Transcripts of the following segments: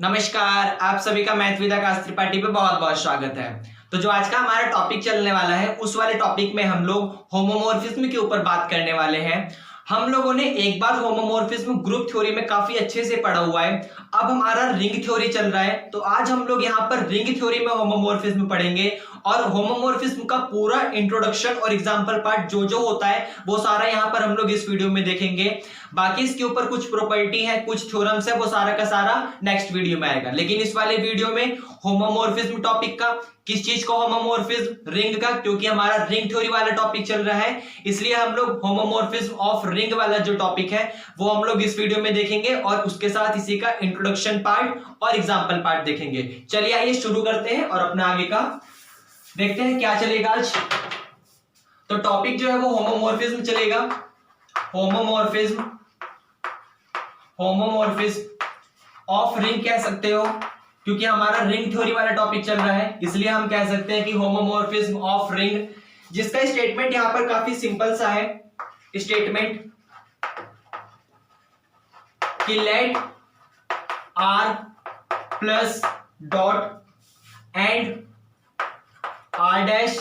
नमस्कार, आप सभी का मैथ विद आकाश त्रिपाठी पे बहुत बहुत स्वागत है। तो जो आज का हमारा टॉपिक चलने वाला है उस वाले टॉपिक में हम लोग होमोमॉर्फिज्म के ऊपर बात करने वाले हैं। हम लोगों ने एक बार होमोमॉर्फिज्म ग्रुप थ्योरी में काफी अच्छे से पढ़ा हुआ है। अब हमारा रिंग थ्योरी चल रहा है, तो आज हम लोग यहाँ पर रिंग थ्योरी में होमोमॉर्फिज्म पढ़ेंगे और होमोमॉर्फिज्म का पूरा इंट्रोडक्शन और एग्जांपल पार्ट जो होता है वो सारा यहाँ पर हम लोग इस वीडियो में देखेंगे। बाकी इसके ऊपर कुछ प्रॉपर्टी है, कुछ थ्योरम्स है, वो सारा का सारा नेक्स्ट वीडियो में आएगा। लेकिन इस वाले वीडियो में होमोमॉर्फिज्म टॉपिक का, किस चीज का होमोमॉर्फिज्म, रिंग का, क्योंकि हमारा रिंग थ्योरी वाला टॉपिक चल रहा है, इसलिए हम लोग होमोमॉर्फिज्म ऑफ रिंग वाला जो टॉपिक है वो हम लोग इस वीडियो में देखेंगे और उसके साथ इसी का इंट्रोडक्शन पार्ट और एग्जाम्पल पार्ट देखेंगे। चलिए आइए शुरू करते हैं और अपना आगे का देखते हैं क्या चलेगा आज। तो टॉपिक जो है वो होमोमॉर्फिज्म चलेगा। होमोमॉर्फिज्म ऑफ रिंग कह सकते हो, क्योंकि हमारा रिंग थ्योरी वाला टॉपिक चल रहा है, इसलिए हम कह सकते हैं कि होमोमॉर्फिज्म ऑफ रिंग, जिसका स्टेटमेंट यहां पर काफी सिंपल सा है। स्टेटमेंट कि let R plus dot and R dash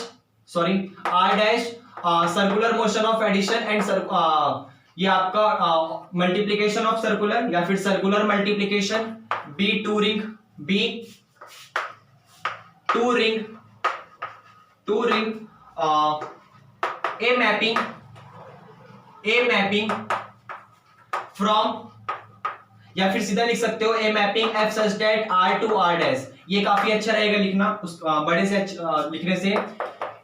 circular motion of addition and ये आपका मल्टीप्लीकेशन ऑफ सर्कुलर या फिर circular multiplication be two ring a mapping from, या फिर सीधा लिख सकते हो a mapping F such that R to R dash. ये काफी अच्छा रहेगा लिखना, उस बड़े से लिखने से।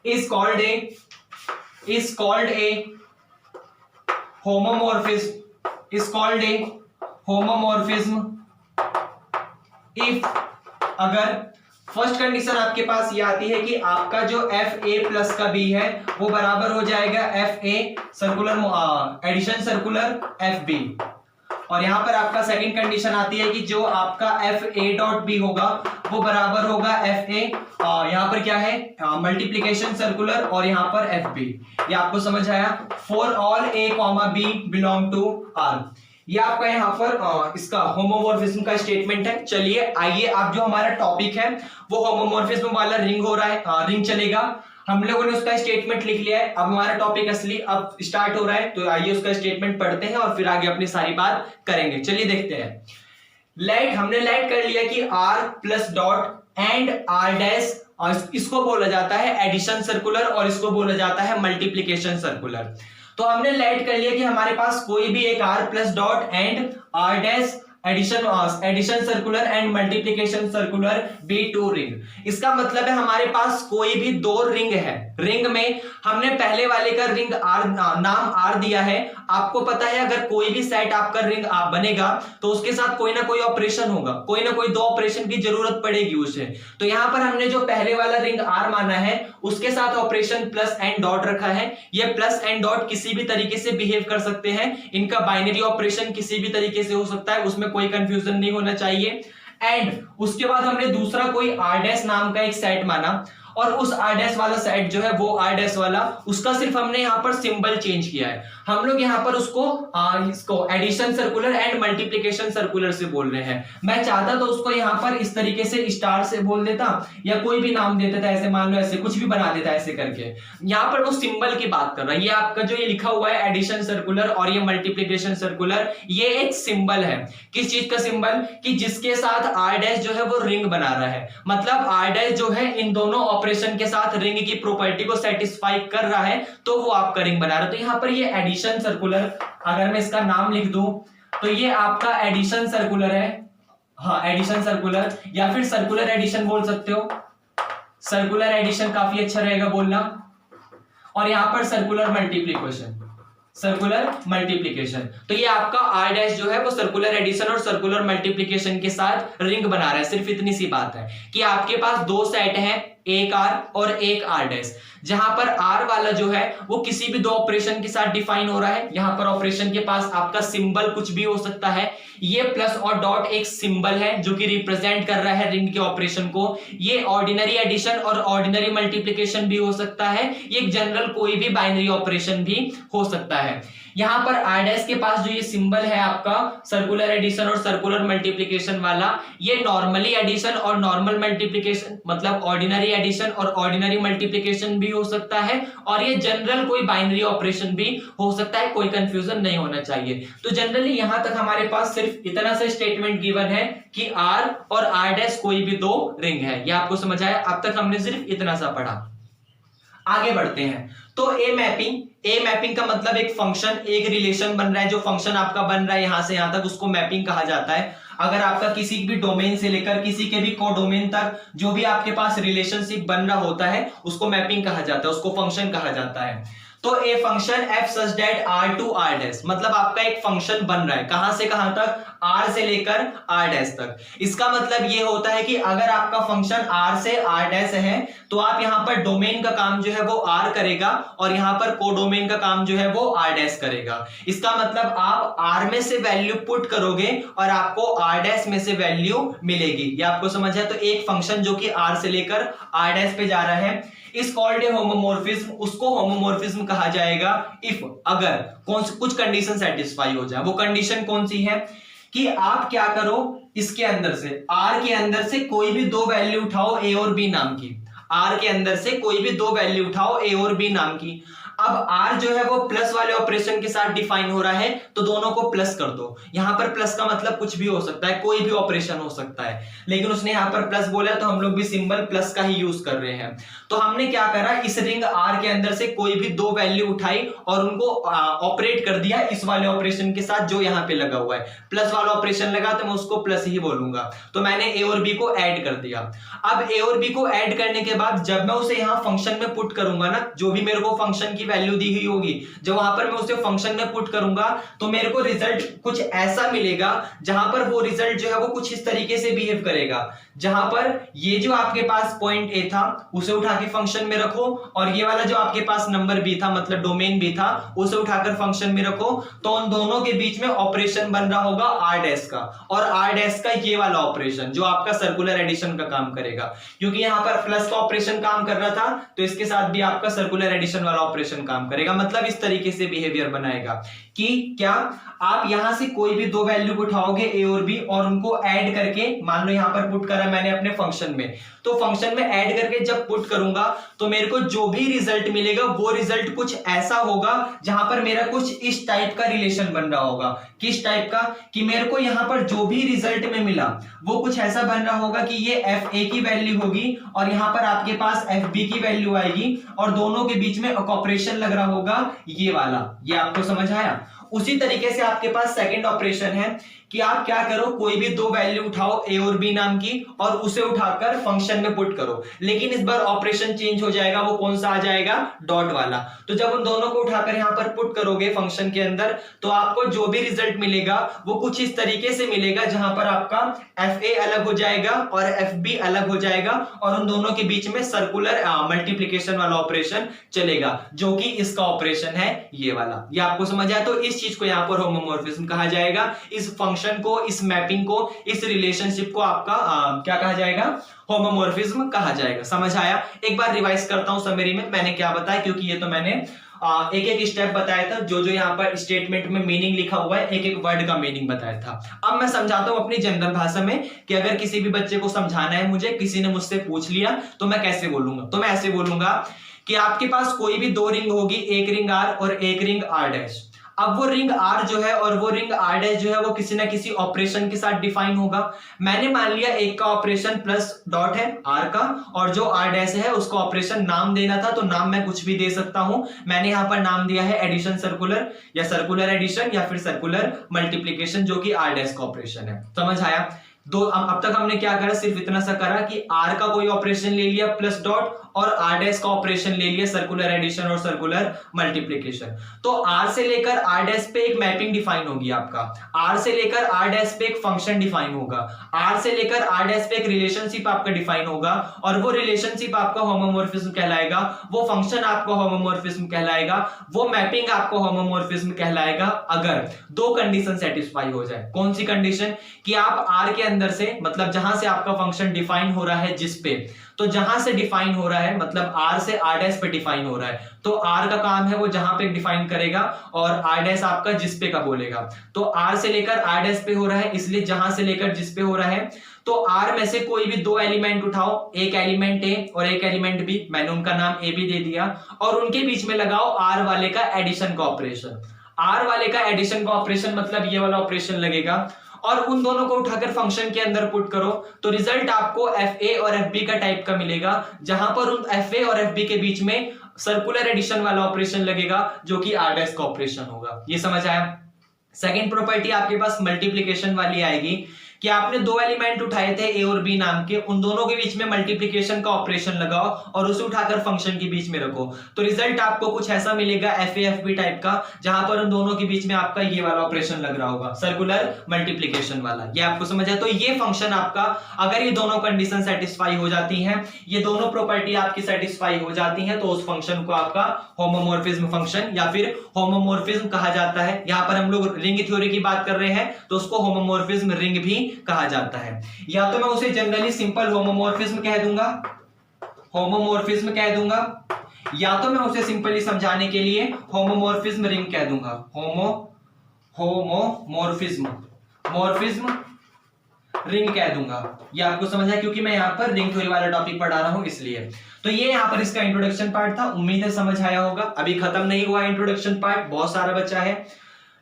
Is called a homomorphism if, अगर फर्स्ट कंडीशन आपके पास ये आती है कि आपका जो एफ ए प्लस का बी है वो बराबर हो जाएगा F A circular addition circular F B, और यहां पर आपका सेकंड कंडीशन आती है कि जो आपका एफ ए डॉट बी होगा वो बराबर होगा एफ ए, यहां पर क्या है मल्टीप्लीकेशन सर्कुलर और यहां पर एफ बी। ये आपको समझ आया। For all A comma B belong to R, ये आपका यहाँ पर इसका होमोमॉर्फिज्म का स्टेटमेंट है। चलिए आइए, आप जो हमारा टॉपिक है वो होमोमॉर्फिज्म वाला रिंग हो रहा है, रिंग चलेगा। हम लोगों ने उसका स्टेटमेंट लिख लिया है, अब हमारा टॉपिक असली अब स्टार्ट हो रहा है। तो आइए उसका स्टेटमेंट पढ़ते हैं और फिर आगे अपनी सारी बात करेंगे। चलिए देखते हैं। हमने लेट कर लिया कि R plus dot and R dash, और इसको बोला जाता है एडिशन सर्कुलर और इसको बोला जाता है मल्टीप्लीकेशन सर्कुलर। तो हमने लेट कर लिया कि हमारे पास कोई भी एक R plus dot and R dash addition circular and multiplication circular be two ring. इसका मतलब है हमारे पास कोई भी दो रिंग है। रिंग में हमने पहले वाले का रिंग आर नाम आर दिया है। आपको पता है अगर कोई भी सेट आपका रिंग बनेगा तो उसके साथ कोई ना कोई ऑपरेशन होगा, कोई ना कोई दो ऑपरेशन की जरूरत पड़ेगी उसे। तो यहां पर हमने जो पहले वाला रिंग आर माना है उसके साथ ऑपरेशन प्लस एंड डॉट रखा है। ये प्लस एंड डॉट किसी भी तरीके से बिहेव कर सकते हैं, इनका बाइनरी ऑपरेशन किसी भी तरीके से हो सकता है, उसमें कोई कंफ्यूजन नहीं होना चाहिए। एंड उसके बाद हमने दूसरा कोई आर डैश नाम का एक सेट माना, और उस आर डैश वाला सेट जो है वो आर डैश वाला, उसका सिर्फ हमने यहां पर सिंबल चेंज किया है। हम लोग यहां पर उसको इसको addition circular and multiplication circular से बोल रहे हैं। मैं चाहता तो उसको यहां पर इस तरीके से स्टार से बोल देता या कोई भी नाम देता था, ऐसे मान लो, ऐसे कुछ भी बना देता ऐसे करके। यहां पर वो सिंबल की बात कर रहा है। ये आपका जो ये लिखा हुआ है एडिशन सर्कुलर और ये मल्टीप्लीकेशन सर्कुलर, ये एक सिंबल है। किस चीज का सिंबल? कि जिसके साथ आर डैश जो है वो रिंग बना रहा है। मतलब आर डैश जो है इन दोनों ऑपरेशन के साथ रिंग की प्रॉपर्टी को सेटिस्फाई कर रहा है तो वो आपका रिंग बना रहा है। तो यहां पर ये एडिशन सर्कुलर, अगर मैं इसका नाम लिख दूं तो ये आपका एडिशन सर्कुलर है। हाँ, एडिशन सर्कुलर या फिर सर्कुलर एडिशन बोल सकते हो। सर्कुलर एडिशन काफी अच्छा रहेगा बोलना। और यहां पर सर्कुलर मल्टीप्लीकेशन, तो ये आपका आर डैश जो है वो सर्कुलर एडिशन और सर्कुलर मल्टीप्लीकेशन के साथ रिंग बना रहा है। सिर्फ इतनी सी बात है कि आपके पास दो सेट हैं, एक आर और एक आर डैश, जहां पर आर वाला जो है वो किसी भी दो ऑपरेशन के साथ डिफाइन हो रहा है। यहां पर ऑपरेशन के पास आपका सिंबल कुछ भी हो सकता है। ये प्लस और डॉट एक सिंबल है जो कि रिप्रेजेंट कर रहा है रिंग के ऑपरेशन को। ये ऑर्डिनरी एडिशन और ऑर्डिनरी मल्टीप्लीकेशन भी हो सकता है। ये जनरल कोई भी बाइनरी ऑपरेशन भी हो सकता है। यहाँ पर r डैश के पास जो ये सिंबल है आपका सर्कुलर एडिशन और सर्कुलर मल्टीप्लिकेशन वाला, ये नॉर्मली एडिशन और नॉर्मल मल्टीप्लिकेशन मतलब ऑर्डिनरी एडिशन और ऑर्डिनरी मल्टीप्लिकेशन भी हो सकता है, और ये जनरल कोई बाइनरी ऑपरेशन भी हो सकता है, कोई कंफ्यूजन नहीं होना चाहिए। तो जनरली यहां तक हमारे पास सिर्फ इतना सा स्टेटमेंट गिवन है कि r और r डैश कोई भी दो रिंग है। ये आपको समझ आया? अब तक हमने सिर्फ इतना सा पढ़ा। आगे बढ़ते हैं। तो ए मैपिंग का मतलब एक फंक्शन, एक रिलेशन बन रहा है, जो फंक्शन आपका बन रहा है यहां से यहां तक, उसको मैपिंग कहा जाता है। अगर आपका किसी भी डोमेन से लेकर किसी के भी कोडोमेन तक जो भी आपके पास रिलेशनशिप बन रहा होता है उसको मैपिंग कहा जाता है, उसको फंक्शन कहा जाता है। तो a function F such that R to R dash, मतलब आपका एक फंक्शन बन रहा है कहां से कहां तक, आर से लेकर आर डैश तक। इसका मतलब ये होता है कि अगर आपका फंक्शन आर से आर डैश है तो आप यहां पर डोमेन का काम जो है वो आर करेगा और यहां पर कोडोमेन का काम जो है वो आर डैश करेगा। इसका मतलब आप आर में से वैल्यू पुट करोगे और आपको आर डैश में से वैल्यू मिलेगी। ये आपको समझ है? तो एक फंक्शन जो कि आर से लेकर आर डैश पे जा रहा है इस कॉल्ड ए होमोमॉर्फिज्म, उसको होमोमॉर्फिज्म कहा जाएगा इफ अगर कुछ कंडीशन सेटिस्फाई हो जाए। वो कंडीशन कौन सी है कि आप क्या करो, इसके अंदर से आर के अंदर से कोई भी दो वैल्यू उठाओ ए और बी नाम की, आर के अंदर से कोई भी दो वैल्यू उठाओ ए और बी नाम की। अब r जो है वो प्लस वाले ऑपरेशन के साथ डिफाइन हो रहा है तो दोनों को प्लस कर दो। यहां पर प्लस का मतलब कुछ भी हो सकता है, कोई भी ऑपरेशन हो सकता है, लेकिन उसने यहां पर प्लस बोला तो हम लोग भी सिंबल प्लस का ही यूज कर रहे हैं। तो हमने क्या करा, इस रिंग r के अंदर से कोई भी दो वैल्यू उठाई और उनको ऑपरेट कर दिया इस वाले ऑपरेशन के साथ जो यहां पे लगा हुआ है। प्लस वाला ऑपरेशन लगा तो मैं उसको प्लस ही बोलूंगा। तो मैंने a और b को ऐड कर दिया। अब a और b को ऐड करने के बाद जब मैं उसे यहां फंक्शन में पुट करूंगा ना, जो भी मेरे को फंक्शन की वैल्यू दी हुई होगी, जब वहां पर मैं उसे फंक्शन में पुट करूंगा तो मेरे को रिजल्ट कुछ ऐसा मिलेगा जहां पर वो रिजल्ट जो है वो कुछ इस तरीके से बिहेव करेगा, जहां पर ये जो आपके पास पॉइंट ए था उसे उठा के फंक्शन में रखो और ये वाला जो आपके पास नंबर बी था मतलब डोमेन बी था उसे उठाकर फंक्शन में रखो, तो उन दोनों के बीच में ऑपरेशन बन रहा होगा आर डैश का, और आर डैश का ये वाला ऑपरेशन जो आपका सर्कुलर एडिशन का काम करेगा। क्योंकि यहां पर प्लस का ऑपरेशन काम कर रहा था तो इसके साथ भी आपका सर्कुलर एडिशन वाला ऑपरेशन काम करेगा। मतलब इस तरीके से बिहेवियर बनाएगा कि क्या आप यहां से कोई भी दो वैल्यू उठाओगे ए और बी और उनको ऐड करके, मान लो यहां पर पुट करा मैंने अपने फंक्शन में, तो फंक्शन में ऐड करके जब पुट करूंगा तो मेरे को जो भी रिजल्ट मिलेगा वो रिजल्ट कुछ ऐसा होगा जहां पर मेरा कुछ इस टाइप का रिलेशन बन रहा होगा। किस टाइप का कि मेरे को यहां पर जो भी रिजल्ट में मिला वो कुछ ऐसा बन रहा होगा कि ये एफ ए की वैल्यू होगी और यहां पर आपके पास एफ बी की वैल्यू आएगी और दोनों के बीच में ऑपरेशन लग रहा होगा ये वाला। ये आपको समझ आया? उसी तरीके से आपके पास सेकंड ऑपरेशन है कि आप क्या करो, कोई भी दो वैल्यू उठाओ ए और बी नाम की और उसे उठाकर फंक्शन में पुट करो, लेकिन इस बार ऑपरेशन चेंज हो जाएगा। वो कौन सा आ जाएगा? डॉट वाला। तो जब उन दोनों को उठाकर यहां पर पुट करोगे फंक्शन के अंदर तो आपको जो भी रिजल्ट मिलेगा वो कुछ इस तरीके से मिलेगा जहां पर आपका एफ ए अलग हो जाएगा और एफ बी अलग हो जाएगा और उन दोनों के बीच में सर्कुलर मल्टीप्लिकेशन वाला ऑपरेशन चलेगा जो कि इसका ऑपरेशन है ये वाला। ये आपको समझ आया? तो इस चीज को यहां पर होमोमॉर्फिज्म कहा जाएगा। इस फंक्शन को, इस मैपिंग को, इस रिलेशनशिप को आपका क्या कहा जाएगा? होमोमॉर्फिज्म कहा जाएगा। समझ आया? एक बार रिवाइज करता हूं समरी में मैंने क्या बताया, क्योंकि ये तो मैंने एक एक स्टेप बताया था, जो जो यहाँ पर स्टेटमेंट में मीनिंग लिखा हुआ है एक एक वर्ड का मीनिंग बताया था। अब मैं समझाता हूं अपनी जनरल भाषा में कि अगर किसी भी बच्चे को समझाना है मुझे, किसी ने मुझसे पूछ लिया तो मैं कैसे बोलूंगा। तो मैं ऐसे बोलूंगा कि आपके पास कोई भी दो रिंग होगी, एक रिंग आर और एक रिंग आर डैश। अब वो रिंग R जो है और वो रिंग R डैश जो है वो किसी ना किसी ऑपरेशन के साथ डिफाइन होगा। मैंने मान लिया एक का ऑपरेशन प्लस डॉट है R का और जो R डैश है उसको ऑपरेशन नाम देना था, तो नाम मैं कुछ भी दे सकता हूं। मैंने यहां पर नाम दिया है एडिशन सर्कुलर या सर्कुलर एडिशन या फिर सर्कुलर मल्टीप्लिकेशन जो कि R डैश का ऑपरेशन है। समझ आया? दो अब तक हमने क्या करा, सिर्फ इतना सा करा कि R का कोई ऑपरेशन ले लिया प्लस डॉट और R डैश का ऑपरेशन ले लिया सर्कुलर एडिशन और सर्कुलर मल्टीप्लिकेशन। तो R से लेकर R डैश पे एक मैपिंग डिफाइन होगी आपका, R से लेकर R डैश पे एक फंक्शन डिफाइन होगा, R से लेकर R डैश पे एक रिलेशनशिप आपका डिफाइन होगा और वो रिलेशनशिप आपका होमोमॉर्फिज्म कहलाएगा, वो फंक्शन आपका होमोमॉर्फिज्म कहलाएगा, वो मैपिंग आपको होमोमॉर्फिज्म कहलाएगा अगर दो कंडीशन सेटिस्फाई हो जाए। कौन सी कंडीशन? कि आप R के अंदर से, मतलब जहां से आपका फंक्शन डिफाइन हो रहा है जिस पे, तो जहां से डिफाइन हो रहा है मतलब r से r डैश पे डिफाइन हो रहा है, तो r का काम है वो जहां पे डिफाइन करेगा और r डैश आपका जिस पे का बोलेगा। तो r से लेकर r डैश पे हो रहा है, इसलिए जहां से लेकर जिस पे हो रहा है, तो r में से कोई भी दो एलिमेंट उठाओ, एक एलिमेंट a और एक एलिमेंट b, मैंने उनका नाम a b दे दिया, और उनके बीच में लगाओ r वाले का एडिशन का ऑपरेशन। r वाले का एडिशन का ऑपरेशन मतलब ये वाला ऑपरेशन लगेगा, और उन दोनों को उठाकर फंक्शन के अंदर पुट करो, तो रिजल्ट आपको fa और fb का टाइप का मिलेगा, जहां पर उन fa और fb के बीच में सर्कुलर एडिशन वाला ऑपरेशन लगेगा जो कि r डैश का ऑपरेशन होगा। ये समझ आया। सेकेंड प्रॉपर्टी आपके पास मल्टीप्लीकेशन वाली आएगी कि आपने दो एलिमेंट उठाए थे a और b नाम के, उन दोनों के बीच में मल्टीप्लिकेशन का ऑपरेशन लगाओ और उसे उठाकर फंक्शन के बीच में रखो, तो रिजल्ट आपको कुछ ऐसा मिलेगा fa fb टाइप का, जहां पर उन दोनों के बीच में आपका ये वाला ऑपरेशन लग रहा होगा, सर्कुलर मल्टीप्लिकेशन वाला। ये आपको समझ है। तो ये फंक्शन आपका, अगर ये दोनों कंडीशन सेटिस्फाई हो जाती हैं, ये दोनों प्रॉपर्टी आपकी सेटिस्फाई हो जाती हैं, तो उस फंक्शन को आपका होमोमॉर्फिज्म फंक्शन या फिर होमोमॉर्फिज्म कहा जाता है। यहां पर हम लोग रिंग थ्योरी की बात कर रहे हैं, तो उसको होमोमॉर्फिज्म रिंग भी कहा जाता है। या तो मैं उसे जनरली सिंपल होमोमॉर्फिज्म कह दूंगा, होमोमॉर्फिज्म कह दूंगा, या तो मैं उसे सिंपली समझाने के लिए होमोमॉर्फिज्म रिंग कह दूंगा, होमोमॉर्फिज्म रिंग कह दूंगा। ये आपको समझ है, क्योंकि मैं यहां पर रिंग थ्योरी वाला टॉपिक पढ़ा रहा हूं इसलिए। तो ये यहां पर इसका इंट्रोडक्शन पार्ट था, उम्मीद है समझ आया होगा। अभी खत्म नहीं हुआ इंट्रोडक्शन पार्ट, बहुत सारा बचा है,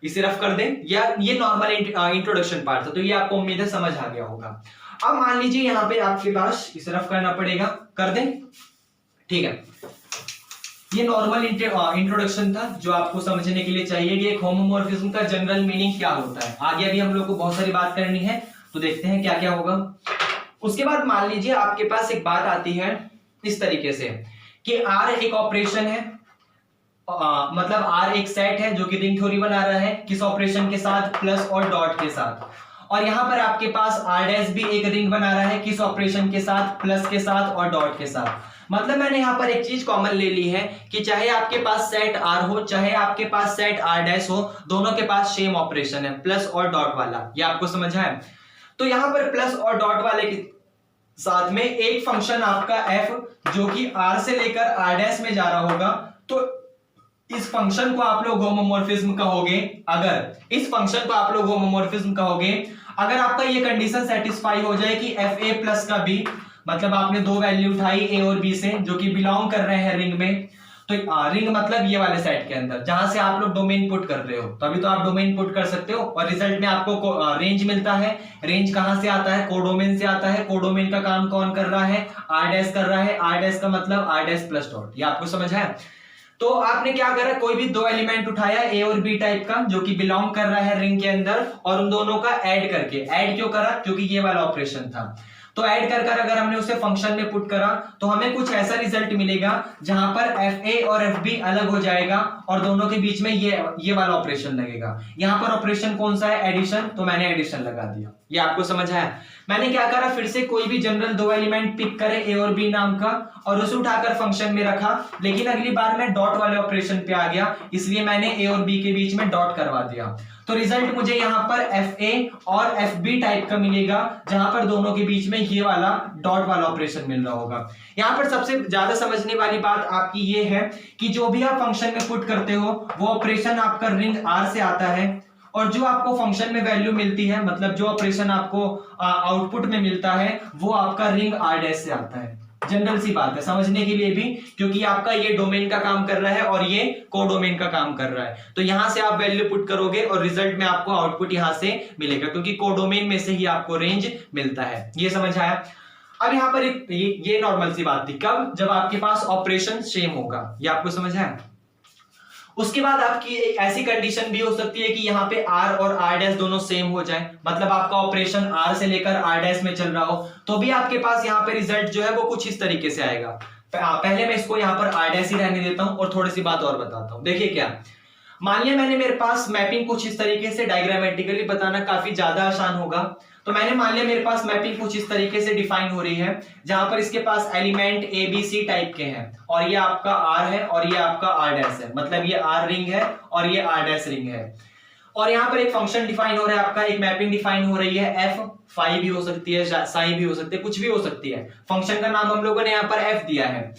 इसे रफ कर दें, या ये नॉर्मल इंट्रोडक्शन पार्ट था, तो ये आपको उम्मीद है समझ आ गया होगा। अब मान लीजिए यहां पे आपके पास इसे रफ करना पड़ेगा, कर दें, ठीक है। ये नॉर्मल इंट्रोडक्शन था जो आपको समझने के लिए चाहिए कि एक होमोमॉर्फिज्म का जनरल मीनिंग क्या होता है। आगे अभी हम लोग को बहुत सारी बात करनी है, तो देखते हैं क्या क्या होगा। उसके बाद मान लीजिए आपके पास एक बात आती है इस तरीके से कि R एक ऑपरेशन है, मतलब R एक सेट है जो कि रिंग थ्योरी बना रहा है, किस ऑपरेशन के साथ, प्लस और डॉट के साथ। और यहां पर आपके पास R डैश भी एक रिंग बना रहा है, किस ऑपरेशन के साथ, प्लस के साथ और डॉट के साथ। मतलब मैंने यहां पर एक चीज कॉमन ले ली है कि चाहे आपके पास सेट R हो, चाहे आपके पास सेट R डैश हो, दोनों के पास सेम ऑपरेशन है, प्लस और डॉट वाला। ये आपको समझ है। तो यहां पर प्लस और डॉट वाले के साथ में एक फंक्शन आपका f जो कि R से लेकर R डैश में जा रहा होगा, तो इस फंक्शन को आप लोग होमोमॉर्फिज्म कहोगे। अगर इस फंक्शन को आप लोग होमोमॉर्फिज्म कहोगे अगर आपका ये कंडीशन सेटिस्फाई हो जाए कि fa प्लस का b, मतलब आपने दो वैल्यू उठाई a और b से जो कि बिलोंग कर रहे हैं रिंग में, तो रिंग मतलब ये वाले सेट के अंदर जहां से आप लोग डोमेन पुट कर रहे हो, तभी तो आप डोमेन पुट कर सकते हो और रिजल्ट में आपको रेंज मिलता है। रेंज कहां से आता है, कोडोमेन से आता है। कोडोमेन का काम कौन कर रहा है, R डैश कर रहा है। R डैश का मतलब R डैश प्लस डॉट। ये आपको समझ है। तो आपने क्या करा, कोई भी दो एलिमेंट उठाया a और b टाइप का जो कि बिलोंग कर रहा है रिंग के अंदर, और उन दोनों का ऐड करके, ऐड क्यों करा, क्योंकि ये वाला ऑपरेशन था। तो ऐड कर अगर हमने उसे फंक्शन में पुट करा तो हमें कुछ ऐसा रिजल्ट मिलेगा जहां पर fa और fb अलग हो जाएगा और दोनों के बीच में ये वाला ऑपरेशन लगेगा। यहां पर ऑपरेशन कौन सा है, एडिशन, तो मैंने एडिशन लगा दिया। ये आपको समझ आया। मैंने क्या करा, फिर से कोई भी जनरल दो एलिमेंट पिक करे a और b नाम का और उसे उठाकर फंक्शन में रखा, लेकिन अगली बार मैं डॉट वाले ऑपरेशन पे आ गया, इसलिए मैंने a और b के बीच में डॉट करवा दिया। तो रिजल्ट मुझे यहां पर fa और fb टाइप का मिलेगा जहां पर दोनों के बीच में ये वाला डॉट वाला ऑपरेशन मिल रहा होगा। यहां पर सबसे ज्यादा समझने वाली बात आपकी ये है कि जो भी आप फंक्शन में पुट करते हो वो ऑपरेशन आपका रिंग R से आता है, और जो आपको फंक्शन में वैल्यू मिलती है, मतलब जो ऑपरेशन आपको आउटपुट में मिलता है, वो आपका रिंग R डैश से आता है। जनरल सी बात है समझने के लिए भी, क्योंकि आपका ये डोमेन का काम कर रहा है और ये कोडोमेन का काम कर रहा है। तो यहां से आप वैल्यू पुट करोगे और रिजल्ट में आपको आउटपुट यहां से मिलेगा, क्योंकि कोडोमेन में से ही आपको रेंज मिलता है। ये समझ आया। अब यहां पर ये नॉर्मल सी बात थी, कब, जब आपके पास ऑपरेशन सेम होगा। ये आपको समझ आया। उसके बाद आपकी एक ऐसी कंडीशन भी हो सकती है कि यहाँ पे R और R डैश दोनों सेम हो जाए, मतलब आपका ऑपरेशन R से लेकर R डैश में चल रहा हो, तो भी आपके पास यहाँ पे रिजल्ट जो है वो कुछ इस तरीके से आएगा। पहले मैं इसको यहाँ पर R डैश ही रहने देता हूं और थोड़ी सी बात और बताता हूं। देखिए क्या, मान लिया मैंने, मेरे पास मैपिंग कुछ इस तरीके से, डायग्रामेटिकली बताना काफी ज्यादा आसान होगा। तो मैंने मान लिया मेरे पास मैपिंग कुछ इस तरीके से डिफाइन हो रही है, जहां पर इसके पास element A B C type के हैं, और ये आपका R है और ये आपका R डैश है, मतलब ये R रिंग है और ये R डैश रिंग है। और यहां पर एक फंक्शन डिफाइन हो रहा है आपका, एक मैपिंग डिफाइन हो रही है एफ, फाई भी हो सकती है, साई भी हो सकती है, कुछ भी हो सकती है। फंक्शन का नाम हम लोगों ने यहाँ पर एफ दिया है।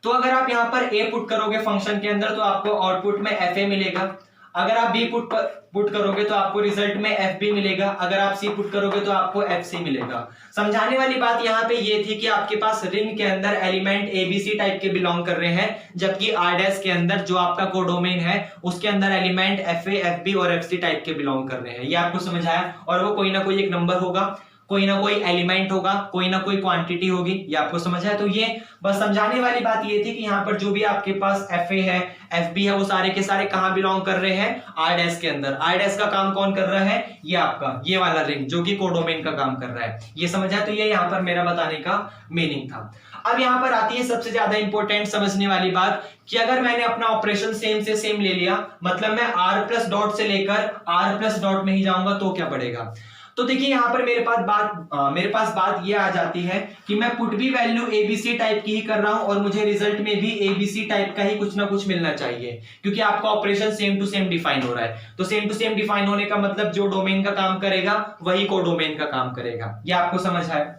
तो अगर आप यहाँ पर ए पुट करोगे फंक्शन के अंदर तो आपको आउटपुट में एफ ए मिलेगा। अगर आप बी पुट करोगे तो आपको रिजल्ट में एफ बी मिलेगा। अगर आप सी पुट करोगे तो आपको एफ सी मिलेगा। समझाने वाली बात यहाँ पे ये थी कि आपके पास रिंग के अंदर एलिमेंट एबीसी टाइप के बिलोंग कर रहे हैं, जबकि आर डैश के अंदर जो आपका कोडोमेन है उसके अंदर element F A, F B और एफ सी टाइप के बिलोंग कर रहे हैं। ये आपको समझ आया? और वो कोई ना कोई एक नंबर होगा, कोई ना कोई एलिमेंट होगा, कोई ना कोई क्वांटिटी होगी। ये आपको समझ है? तो ये बस समझाने वाली बात ये थी कि यहाँ पर जो भी आपके पास एफ ए है, एफ बी है, वो सारे के सारे कहाँ बिलोंग कर रहे हैं? आर डैश के अंदर। आर डैश का काम कौन कर रहा है? ये आपका ये वाला रिंग जो कि कोडोमेन का काम कर रहा है। ये समझ है? तो ये यहाँ पर मेरा बताने का मीनिंग था। अब यहाँ पर आती है सबसे ज्यादा इंपॉर्टेंट समझने वाली बात कि अगर मैंने अपना ऑपरेशन सेम से सेम ले लिया, मतलब मैं आर प्लस डॉट से लेकर आर प्लस डॉट में ही जाऊंगा तो क्या पड़ेगा? तो देखिए यहाँ पर मेरे पास बात ये आ जाती है कि मैं पुट भी वैल्यू एबीसी टाइप की ही कर रहा हूं और मुझे रिजल्ट में भी एबीसी टाइप का ही कुछ ना कुछ मिलना चाहिए, क्योंकि आपका operation same to same define हो रहा है। तो सेम टू सेम डिफाइन होने का मतलब जो डोमेन का काम करेगा वही कोडोमेन का काम करेगा। ये आपको समझ आए?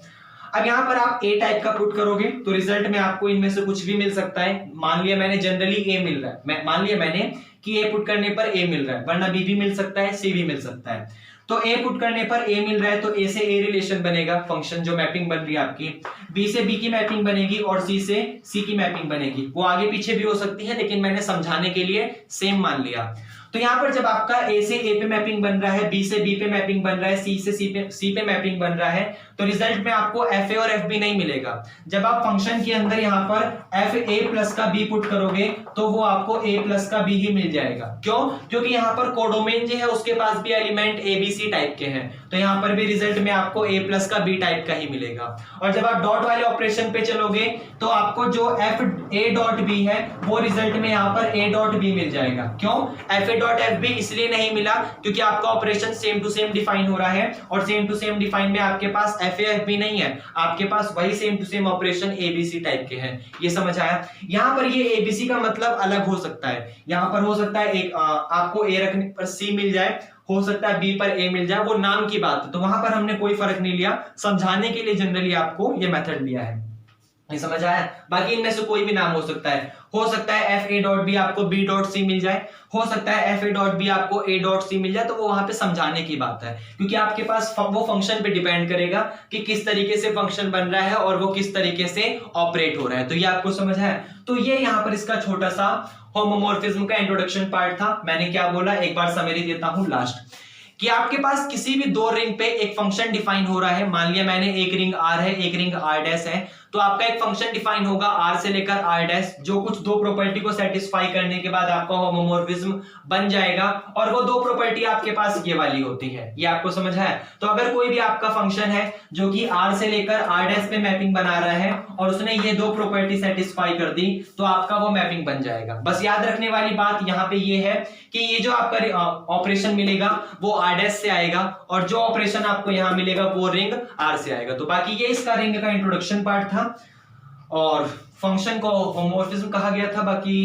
अब यहाँ पर आप ए टाइप का पुट करोगे तो रिजल्ट में आपको इनमें से कुछ भी मिल सकता है। मान लिया मैंने जनरली ए मिल रहा है, मान लिया मैंने कि ए पुट करने पर ए मिल रहा है, वरना बी भी मिल सकता है, सी भी मिल सकता है। तो ए पुट करने पर ए मिल रहा है तो ए से ए रिलेशन बनेगा, फंक्शन जो मैपिंग बन रही है आपकी। बी से बी की मैपिंग बनेगी और सी से सी की मैपिंग बनेगी। वो आगे पीछे भी हो सकती है, लेकिन मैंने समझाने के लिए सेम मान लिया। तो यहाँ पर जब आपका ए से ए पे मैपिंग बन रहा है, बी से बी पे मैपिंग बन रहा है, सी से सी पे मैपिंग बन रहा है, तो रिजल्ट में आपको एफ ए और एफ बी नहीं मिलेगा। जब आप फंक्शन के अंदर यहाँ पर एफ ए प्लस का बी पुट करोगे तो वो आपको ए प्लस का बी ही मिल जाएगा। क्यों? क्योंकि यहाँ पर कोडोमेन जो है उसके पास भी element A B C type के हैं, तो यहाँ पर भी रिजल्ट में आपको ए प्लस का बी टाइप का ही मिलेगा। और जब आप डॉट वाले ऑपरेशन पे चलोगे तो आपको जो एफ ए डॉट बी है वो रिजल्ट में यहाँ पर ए डॉट बी मिल जाएगा। क्यों? F A dot F B इसलिए नहीं मिला क्योंकि आपका operation same to same define हो रहा है, और सेम टू सेम डिफाइन में आपके पास एफ ए एफ बी नहीं है, आपके पास वही same to same operation ABC type के हैं। ये समझ आया? यहाँ पर ये एबीसी का मतलब अलग हो सकता है। यहाँ पर हो सकता है एक आपको ए रखने पर सी मिल जाए, हो सकता है बी पर ए मिल जाए, वो नाम की बात है। तो वहां पर हमने कोई फर्क नहीं लिया, समझाने के लिए जनरली आपको ये मेथड लिया है। ये समझ आया? बाकी इनमें से कोई भी नाम हो सकता है। हो सकता है एफ ए डॉट बी आपको बी डॉट सी मिल जाए, हो सकता है एफ ए डॉट बी आपको ए डॉट सी मिल जाए, तो वो वहां पे समझाने की बात है, क्योंकि आपके पास वो फंक्शन पे डिपेंड करेगा कि किस तरीके से फंक्शन बन रहा है और वो किस तरीके से ऑपरेट हो रहा है। तो ये आपको समझ है? तो ये यहाँ पर इसका छोटा सा होमोमॉर्फिज्म का इंट्रोडक्शन पार्ट था। मैंने क्या बोला, एक बार समरी देता हूं लास्ट, कि आपके पास किसी भी दो रिंग पे एक फंक्शन डिफाइन हो रहा है। मान लिया मैंने एक रिंग आर है, एक रिंग आर डैश है, तो आपका एक फंक्शन डिफाइन होगा आर से लेकर आर डैश, जो कुछ दो प्रॉपर्टी को सेटिस्फाई करने के बाद आपका होमोमॉर्फिज्म बन जाएगा, और वो दो प्रॉपर्टी आपके पास ये वाली होती है। ये आपको समझ है? तो अगर कोई भी आपका फंक्शन है जो कि आर से लेकर आर डैश पे मैपिंग बना रहा है और उसने ये दो प्रॉपर्टी सेटिस्फाई कर दी, तो आपका वो मैपिंग बन जाएगा। बस याद रखने वाली बात यहाँ पे ये है कि ये जो आपका ऑपरेशन मिलेगा वो आर डैश से आएगा, और जो ऑपरेशन आपको यहाँ मिलेगा वो रिंग आर से आएगा। तो बाकी ये इसका रिंग का इंट्रोडक्शन पार्ट था, और फंक्शन को होमोमॉर्फिज्म कहा गया था। बाकी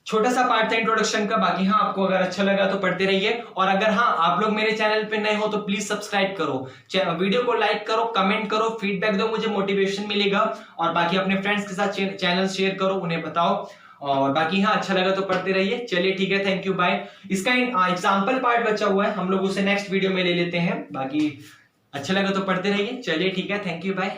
छोटा सा पार्ट था इंट्रोडक्शन का। बाकी हाँ, आपको अगर अच्छा लगा तो पढ़ते रहिए, और अगर हाँ आप लोग मेरे चैनल पे नए हो तो प्लीज सब्सक्राइब करो, वीडियो को लाइक करो, कमेंट करो, फीडबैक दो, मुझे मोटिवेशन मिलेगा। और बाकी अपने फ्रेंड्स के साथ चैनल शेयर करो, उन्हें बताओ। और बाकी हाँ, अच्छा लगा तो पढ़ते रहिए। चलिए ठीक है, थैंक यू, बाय। इसका एग्जाम्पल पार्ट बचा हुआ है, हम लोग उसे नेक्स्ट वीडियो में ले लेते हैं। बाकी अच्छा लगा तो पढ़ते रहिए। चलिए ठीक है, थैंक यू, बाय।